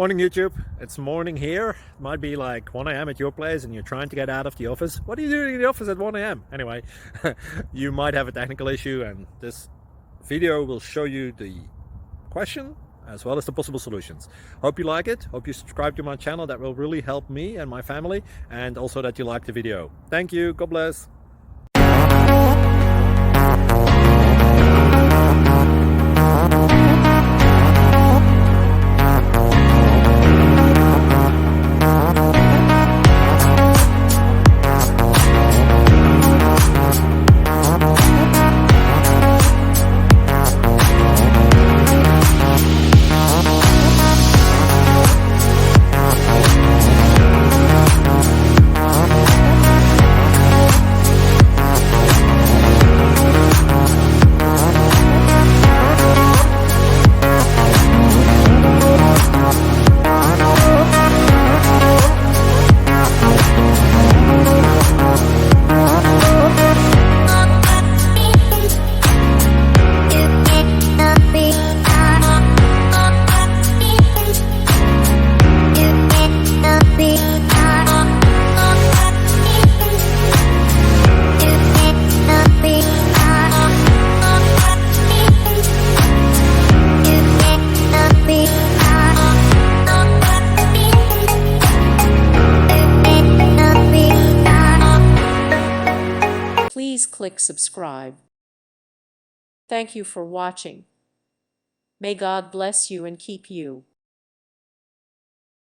Morning YouTube, it's morning here. It might be like 1 a.m. at your place and you're trying to get out of the office. What are you doing in the office at 1 a.m.? Anyway, you might have a technical issue and this video will show you the question as well as the possible solutions. Hope you like it, hope you subscribe to my channel. That will really help me and my family, and also that you like the video. Thank you, God bless. Please click subscribe. Thank you for watching. May God bless you and keep you.